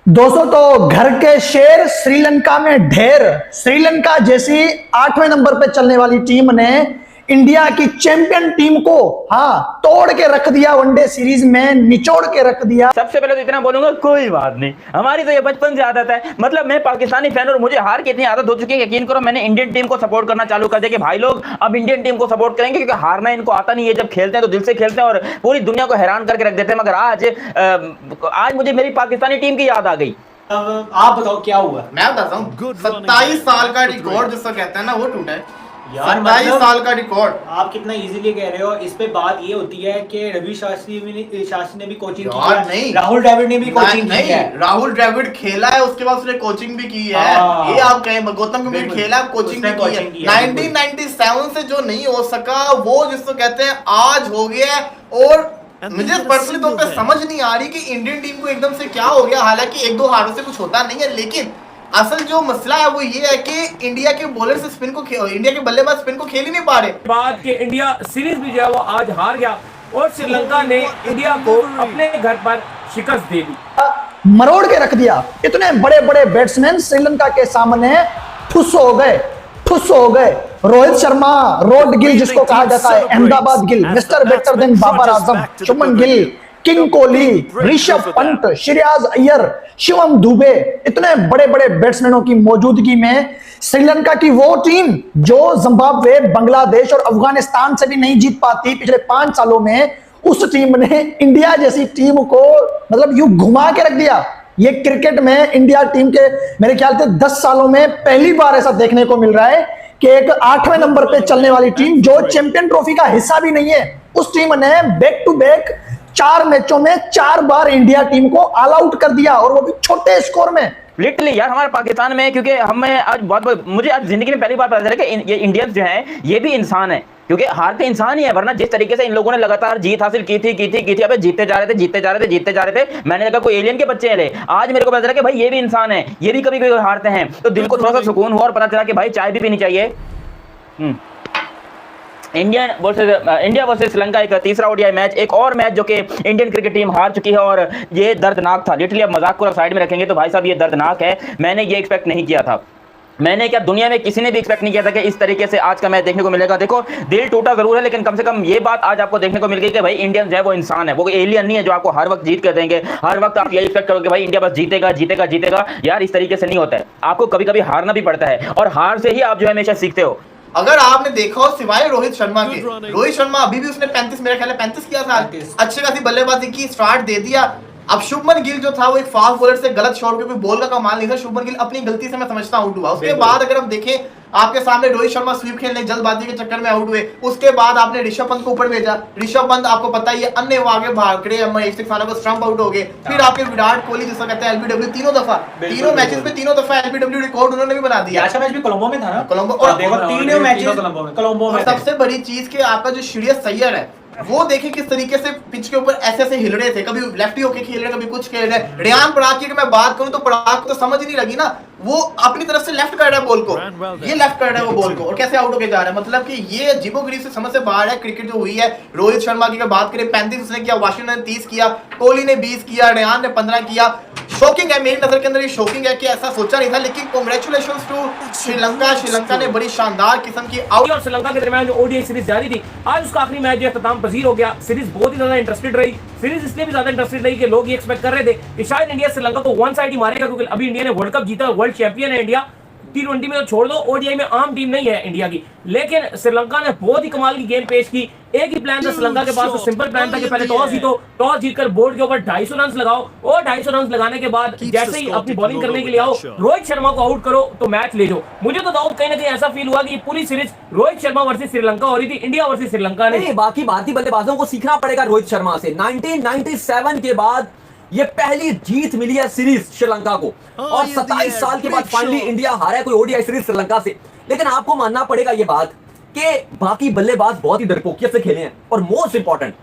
दोस्तों तो घर के शेर श्रीलंका में ढेर। श्रीलंका जैसी 8वें नंबर पे चलने वाली टीम ने इंडिया की चैंपियन टीम को तोड़ के रख दिया, वनडे सीरीज में निचोड़ के रख दिया। सबसे पहले तो इतना बोलूंगा, कोई बात नहीं, हमारी तो ये बचपन से आदत है। मतलब मैं पाकिस्तानी फैन और मुझे हार की इतनी आदत हो चुकी है, यकीन करो मैंने इंडियन टीम को सपोर्ट करना चालू कर दिया कि भाई लोग अब इंडियन टीम को सपोर्ट करेंगे, क्योंकि हारना इनको आता नहीं है। जब खेलते हैं तो दिल से खेलते हैं और पूरी दुनिया को हैरान करके रख देते हैं। मगर आज मुझे मेरी पाकिस्तानी टीम की याद आ गई। आप बताओ क्या हुआ। मैं बताता हूँ, 27 साल का रिकॉर्ड जिसको कहते हैं ना, वो टूटा है। यार 27 मतलब साल का रिकॉर्ड आप कितना इजीली कह रहे हो। इस पे बात ये होती है कि रवि शास्त्री ने भी कोचिंग की यार है, नहीं, राहुल द्रविड़ ने भी कोचिंग की है। राहुल द्रविड़ खेला है, उसके बाद उसने कोचिंग भी की है। ये आप कहें गौतम गंभीर खेला है, कोचिंग भी की है। 1997 से जो नहीं हो सका वो जिसको कहते हैं आज हो गया। और मुझे पर्सनली तौर पे समझ नहीं आ रही कि इंडियन टीम को एकदम से क्या हो गया। हालांकि एक दो हारों से कुछ होता नहीं है, लेकिन असल जो मसला है वो ये है कि इंडिया के बॉलर से स्पिन को इंडिया के बल्लेबाज स्पिन को खेल ही नहीं पा रहे। बात कि इंडिया सीरीज भी जो है वो आज हार गया और श्रीलंका ने इंडिया को अपने घर पर शिकस्त दे दी, मरोड़ के रख दिया। इतने बड़े बड़े बैट्समैन श्रीलंका के सामने ठुस हो गए, ठुस हो गए। रोहित शर्मा, रोड गिल जिसको कहा जाता है, Ahmedabad Gill, mister better than Babar Azam, Shubman Gill, king Kohli, Rishabh Pant, Shreyas Iyer, Shivam Dube, इतने बड़े बड़े बैट्समैनों की मौजूदगी में श्रीलंका की वो टीम जो जिम्बाब्वे, बांग्लादेश और अफगानिस्तान से भी नहीं जीत पाती पिछले 5 सालों में, उस टीम ने इंडिया जैसी टीम को मतलब यूं घुमा के रख दिया। ये क्रिकेट में इंडिया टीम के मेरे ख्याल से 10 सालों में पहली बार ऐसा देखने को मिल रहा है कि एक 8वें नंबर पे चलने वाली टीम जो चैंपियन ट्रॉफी का हिस्सा भी नहीं है, उस टीम ने बैक टू बैक 4 मैचों में 4 बार इंडिया टीम को ऑल आउट कर दिया, और वो भी छोटे स्कोर में। लिटरली यार हमारे पाकिस्तान में, क्योंकि हमें आज मुझे आज जिंदगी में पहली बार पता चला कि ये इंडियंस जो हैं ये भी इंसान है, क्योंकि हारते इंसान ही है। वरना जिस तरीके से इन लोगों ने लगातार जीत हासिल की थी, अबे जीतते जा रहे थे, मैंने लगा कोई एलियन के बच्चे हैं। आज मेरे को पता चला कि भाई ये भी इंसान है, ये भी कभी कभी हारते हैं। तो दिल को थोड़ा सा सुकून हुआ और पता चला कि भाई चाय भी पीनी चाहिए। इंडिया वर्सेस श्रीलंका एक तीसरा ओडीआई मैच, एक और मैच जो कि इंडियन क्रिकेट टीम हार चुकी है, और ये दर्दनाक था। लिटरली अब मजाक को साइड में रखेंगे तो भाई साहब ये दर्दनाक है। मैंने ये एक्सपेक्ट नहीं किया था, मैंने क्या दुनिया में किसी ने भी एक्सपेक्ट नहीं किया था कि इस तरीके से आज का मैच देखने को मिलेगा। देखो दिल टूटा जरूर है, लेकिन कम से कम ये बात आज आपको देखने को मिल गई कि भाई इंडियन जो है वो इंसान है, वो एलियन नहीं है जो आपको हर वक्त जीत कर देंगे। हर वक्त आप ये एक्सपेक्ट करोगे भाई इंडिया बस जीतेगा। यार इस तरीके से नहीं होता है, आपको कभी कभी हारना भी पड़ता है, और हार से ही आप जो है हमेशा सीखते हो। अगर आपने देखा हो सिवाय रोहित शर्मा के, रोहित शर्मा अभी भी उसने 35 मेरा ख्याल है 35 किया था, अच्छी खासी बल्लेबाजी की, स्टार्ट दे दिया। अब शुभमन गिल जो था वो एक फास्ट बॉलर से गलत शॉट पे कोई बॉल का कमाल नहीं था, शुभमन गिल अपनी गलती से मैं समझता आउट हुआ। उसके बाद अगर हम देखें आपके सामने रोहित शर्मा स्वीप खेलने जल्दबाजी के चक्कर में आउट हुए। उसके बाद आपने ऋषभ पंत को ऊपर भेजा, ऋषभ पंत आपको पता ही है अन्य वो आगे भागड़े को स्टंप आउट हो गए। फिर आपके विराट कोहली जिसको कहते हैं एलबीडब्ल्यू, तीनों मैचेस में तीनों दफा एलबीडब्ल्यू रिकॉर्ड उन्होंने भी बना दिया। अच्छा मैच भी कोलंबो में था ना, कोलंबो, और देखो तीनों मैचेस कोलंबो में। सबसे बड़ी चीज कि आपका जो श्रेयस अय्यर है वो देखिए किस तरीके से पिच के ऊपर ऐसे हिल रहे थे, कभी लेफ्टी होके खेल रहे, कभी कुछ खेल रहे। रियान पराग की मैं बात करूं तो पराग को तो समझ ही नहीं लगी ना, वो अपनी तरफ से लेफ्ट कर रहा है बॉल को, ये लेफ्ट कर रहा है वो बॉल को, और कैसे आउट होके जा रहा है। मतलब कि ये अजीबोगरीब से समझ से बाहर है क्रिकेट जो हुई है। रोहित शर्मा की बात करें 35 उसने किया, वाशिंगटन ने 30 किया, कोहली ने 20 किया, रियान ने 15 किया। शॉकिंग है, मेरी नजर के अंदर ये शॉकिंग है कि ऐसा सोचा नहीं था। लेकिन कांग्रेचुलेशंस टू श्रीलंका ने बड़ी शानदार किस्म की आउट। और श्रीलंका के दरमियान जो ओडीआई सीरीज जारी थी, आज उसका आखिरी मैच जो इख्तिताम पजीर हो गया। सीरीज बहुत ही ज्यादा इंटरेस्टेड रही। सीरीज इसलिए भी ज्यादा इंटरेस्टेड रही कि लोग ये एक्सपेक्ट कर रहे थे कि शायद इंडिया श्रीलंका को वन साइड ही मारेगा, क्योंकि अभी इंडिया ने वर्ल्ड कप जीता, वर्ल्ड चैंपियन है इंडिया। T20 में तो छोड़ दो, ओडीआई में आम टीम नहीं है इंडिया की, लेकिन श्रीलंका ने बहुत ही कमाल की गेम पेश की। एक ही प्लान था श्रीलंका के पास, तो सिंपल प्लान था कि पहले टॉस जीतो, टॉस जीतकर बोर्ड के ऊपर 250 रन लगाओ, और 250 रन लगाने के बाद जैसे ही अपनी बॉलिंग करने के लिए आओ, रोहित शर्मा को आउट करो तो मैच ले जाओ। मुझे तो दाऊद कहीं ना कहीं ऐसा फील हुआ कि पूरी सीरीज रोहित शर्मा वर्सेस श्रीलंका हो रही थी, इंडिया वर्सेस श्रीलंका नहीं। बाकी भारतीय बल्लेबाजों को सीखना पड़ेगा रोहित शर्मा से। 1997 के बाद ये पहली जीत मिली है सीरीज श्रीलंका को, और 27 साल के बाद फाइनली इंडिया हारा है कोई ओडीआई सीरीज श्रीलंका से। लेकिन आपको मानना पड़ेगा ये बात कि बाकी बल्लेबाज बहुत ही डरपोकियत से खेले हैं, और मोस्ट इंपॉर्टेंट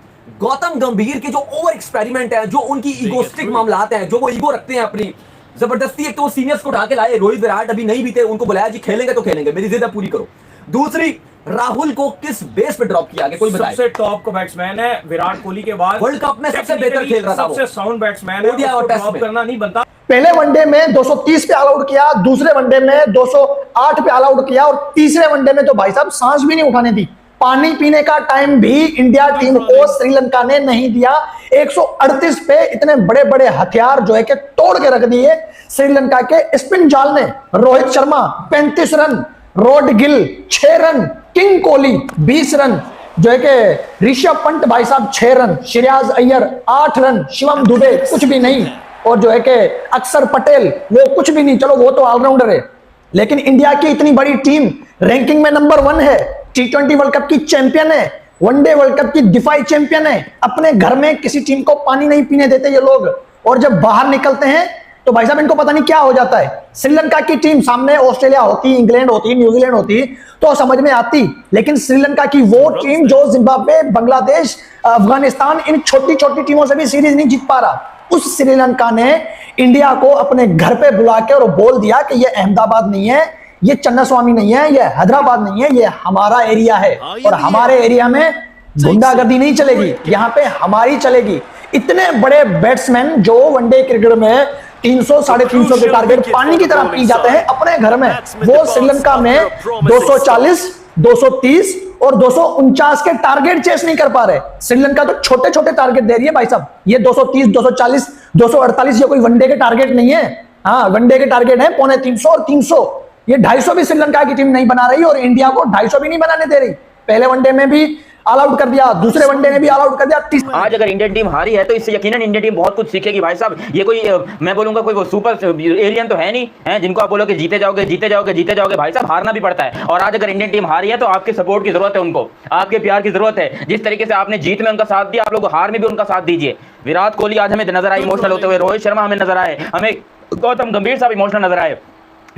गौतम गंभीर के जो ओवर एक्सपेरिमेंट है, जो उनकी ईगोस्टिक मामलात हैं, जो वो ईगो रखते हैं अपनी, जबरदस्ती एक तो सीनियर्स को उठा के लाए। रोहित विराट अभी नहीं भी थे, उनको बुलाया जी खेलेंगे तो खेलेंगे, मेरी जिद पूरी करो। दूसरी राहुल को किस बेस पे ड्रॉप किया गया, कोई बताए? सबसे टॉप का बैट्समैन है, विराट कोहली के बाद वर्ल्ड कप में सबसे बेहतर खेल रहा था वो। सबसे साउंड बैट्समैन है, ओडीआई और उसको टेस्ट ड्रॉप में। करना नहीं बनता। पहले वनडे में 230 पे ऑल आउट किया, दूसरे वनडे में 208 पे ऑल आउट किया और तीसरे वनडे में तो भाई साहब सांस भी नहीं उठाने दी। पानी पीने का टाइम भी इंडिया टीम को श्रीलंका ने नहीं दिया। 138 पे इतने बड़े बड़े हथियार जो है कि तोड़ के रख दिए श्रीलंका के स्पिन जाल ने। Rohit Sharma 35 run, rod Gill 6 run, king Kohli 20 run, जो है कि ऋषभ पंत भाई साहब 6 रन, श्रेयस अय्यर 8 रन, शिवम दुबे कुछ भी नहीं, और जो है कि अक्षर पटेल वो कुछ भी नहीं। चलो वो तो ऑलराउंडर है, लेकिन इंडिया की इतनी बड़ी टीम रैंकिंग में नंबर 1 है, T20 वर्ल्ड कप की चैंपियन है, वनडे वर्ल्ड कप की डिफाई चैंपियन है। अपने घर में किसी टीम को पानी नहीं पीने देते ये लोग, और जब बाहर निकलते हैं तो भाई साहब इनको पता नहीं क्या हो जाता है। श्रीलंका की टीम सामने ऑस्ट्रेलिया होती, इंग्लैंड होती, न्यूजीलैंड होती तो समझ में आती, लेकिन श्रीलंका की वो टीम जो जिम्बाब्वे, बांग्लादेश, अफगानिस्तान, इन छोटी छोटी टीमों से भी सीरीज नहीं जीत पा रहा, उस श्रीलंका ने इंडिया को अपने घर पे बुला के और बोल दिया कि ये अहमदाबाद नहीं है, ये चन्नास्वामी नहीं है, ये हैदराबाद नहीं है, ये हमारा एरिया है, और हमारे एरिया में गुंडागर्दी नहीं चलेगी, यहाँ पे हमारी चलेगी। इतने बड़े बैट्समैन जो वनडे क्रिकेट में 300 350 के टारगेट पानी की तरह पी जाते हैं अपने घर में, वो श्रीलंका में 240, 230 और 249 के टारगेट चेस नहीं कर पा रहे। श्रीलंका तो छोटे छोटे टारगेट दे रही है भाई साहब, ये 230, 240, 248 ये कोई वनडे के टारगेट नहीं है। हाँ, वनडे के टारगेट है 250 और 300, ये 250 भी श्रीलंका की टीम नहीं बना रही, और इंडिया को 250 भी नहीं बनाने दे रही। पहले वनडे में भी ऑल आउट कर दिया, दूसरे वनडे में भी ऑल आउट कर दिया। आज अगर इंडियन टीम हारी है तो इससे यकीनन इंडियन टीम बहुत कुछ सीखेगी भाई साहब। ये कोई मैं बोलूंगा कोई वो सुपर एलियन तो है नहीं है जिनको आप बोलोगे जीते जाओगे जीते जाओगे जीते जाओगे। भाई साहब हारना भी पड़ता है, और आज अगर इंडियन टीम हारी है तो आपके सपोर्ट की जरूरत है, उनको आपके प्यार की जरूरत है। जिस तरीके से आपने जीत में उनका साथ दिया, आप लोग हार में भी उनका साथ दीजिए। विराट कोहली आज हमें नजर आए इमोशनल होते हुए, रोहित शर्मा हमें नजर आए, हमें गौतम गंभीर साहब इमोशनल नजर आए।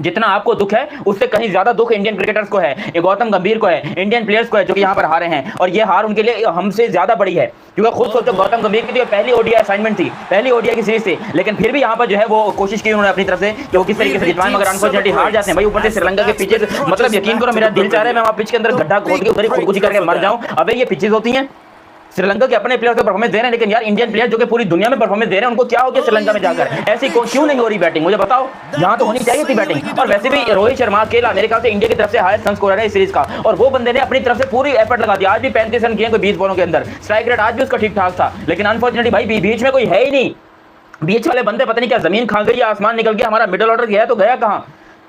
जितना आपको दुख है उससे कहीं ज्यादा दुख इंडियन क्रिकेटर्स को है, ये गौतम गंभीर को है, इंडियन प्लेयर्स को है जो कि यहाँ पर हारे हैं, और ये हार उनके लिए हमसे ज्यादा बड़ी है। क्योंकि खुद सोचो गौतम गंभीर की तो पहली ओडीआई असाइनमेंट थी, पहली ओडीआई की सीरीज थी, लेकिन फिर भी यहाँ पर जो है वो कोशिश की उन्होंने अपनी तरफ से कि वो किस तरीके से जितवाएं, मगर अनफॉर्चुनेटली हार जाते हैं भाई। ऊपर से श्रीलंका के पिचेस, मतलब यकीन करो मेरा दिल चाह रहा है मैं वहाँ पिच के अंदर गड्ढा खोद के उधर ही खुदकुशी करके मर जाऊं। अबे ये पिचेस होती हैं, श्रीलंका के अपने प्लेयर को परफॉर्मेंस दे रहे हैं, लेकिन यार इंडियन प्लेयर जो कि पूरी दुनिया में परफॉर्मेंस दे रहे हैं उनको क्या हो गया श्रीलंका में जाकर, ऐसी क्यों नहीं हो रही बैटिंग, मुझे बताओ। यहाँ तो होनी चाहिए थी बैटिंग। और वैसे भी रोहित शर्मा अकेला मेरे ख्याल से इंडिया की तरफ से हाईएस्ट रन स्कोरर है इस सीरीज का, और वो बंदे ने अपनी तरफ से पूरी एफर्ट लगा दिया। आज भी 35 रन किए कोई 20 बॉलों के अंदर, स्ट्राइक रेट आज भी उसका ठीक ठाक था, लेकिन अनफॉर्चुनेटली भाई बीच में कोई है ही नहीं। बीच वाले बंदे पता नहीं क्या जमीन खा गई, आसमान निकल गया, हमारा मिडिल ऑर्डर गया तो गया कहाँ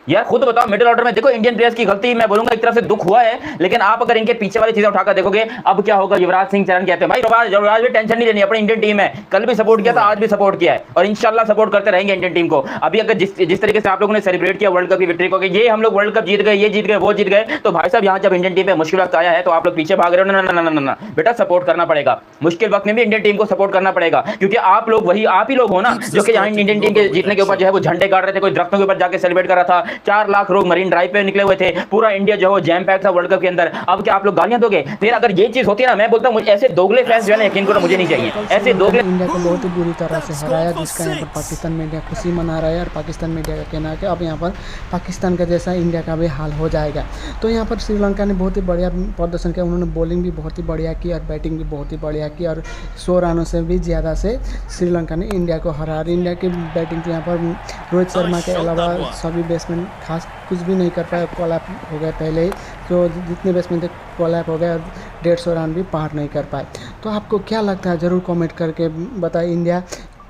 यार, खुद बताओ। मिडिल ऑर्डर में देखो इंडियन प्लेयर्स की गलती मैं बोलूंगा एक तरफ से दुख हुआ है, लेकिन आप अगर इनके पीछे वाली चीजें उठाकर देखोगे अब क्या होगा। युवराज सिंह चरण कहते हैं भाई युवराज भी टेंशन नहीं लेनी, अपनी इंडियन टीम है, कल भी सपोर्ट किया था, आज भी सपोर्ट किया है, और इंशाल्लाह सपोर्ट करते रहेंगे इंडियन टीम को। अभी अगर जिस तरीके से आप लोगों ने सेलिब्रेट किया वर्ल्ड कप की विक्ट्री को कि ये हम लोग वर्ल्ड कप जीत गए, ये जीत गए, वो जीत गए, तो भाई साहब यहाँ जब इंडियन टीम पे मुश्किल वक्त आया है तो आप लोग पीछे भाग रहे हो। ना बेटा, सपोर्ट करना पड़ेगा, मुश्किल वक्त में भी इंडियन टीम को सपोर्ट करना पड़ेगा, क्योंकि आप लोग वही आप ही लोग हो ना जो कि यहाँ इंडियन टीम के जीतने के ऊपर जो है वो झंडे गाड़ रहे थे, कोई दरख्तों के ऊपर जाकर सेलिब्रेट कर रहा था। 4 लाख लोग मरीन ड्राइव पे निकले हुए थे, पूरा इंडिया जो है वो जैम पैक था वर्ल्ड कप के अंदर। अब क्या आप लोग गालियां दोगे? फिर अगर ये चीज होती है ना, मैं बोलता हूं ऐसे दोगले फैंस जो है ना, यकीन करो मुझे नहीं चाहिए ऐसे दोगले। इंडिया को बहुत ही बुरी तरह से हराया, जिसका यहाँ पर पाकिस्तान मीडिया खुशी मना रहा है, और पाकिस्तान मीडिया का कहना है कि अब यहाँ पर पाकिस्तान का जैसा इंडिया का भी हाल हो जाएगा। तो यहाँ पर श्रीलंका ने बहुत ही बढ़िया प्रदर्शन किया, उन्होंने बॉलिंग भी बहुत ही बढ़िया की और बैटिंग भी बहुत ही बढ़िया की, और 100 रनों से भी ज़्यादा से श्रीलंका ने इंडिया को हरा। इंडिया की बैटिंग तो यहाँ पर रोहित शर्मा के अलावा सभी बैट्समैन खास कुछ भी नहीं कर पाए, कॉलअप हो गए पहले ही, तो जितने बैट्समैन थे कॉलअप हो गए और 150 रन भी पार नहीं कर पाए। तो आपको क्या लगता है ज़रूर कमेंट करके बताइए, इंडिया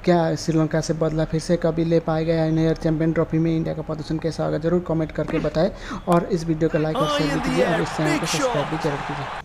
क्या श्रीलंका से बदला फिर से कभी ले पाएगा या नहीं, चैंपियन ट्रॉफी में इंडिया का प्रदर्शन कैसा होगा, जरूर कमेंट करके बताएं, और इस वीडियो को लाइक और शेयर भी कीजिए, और इस चैनल को सब्सक्राइब भी जरूर कीजिए।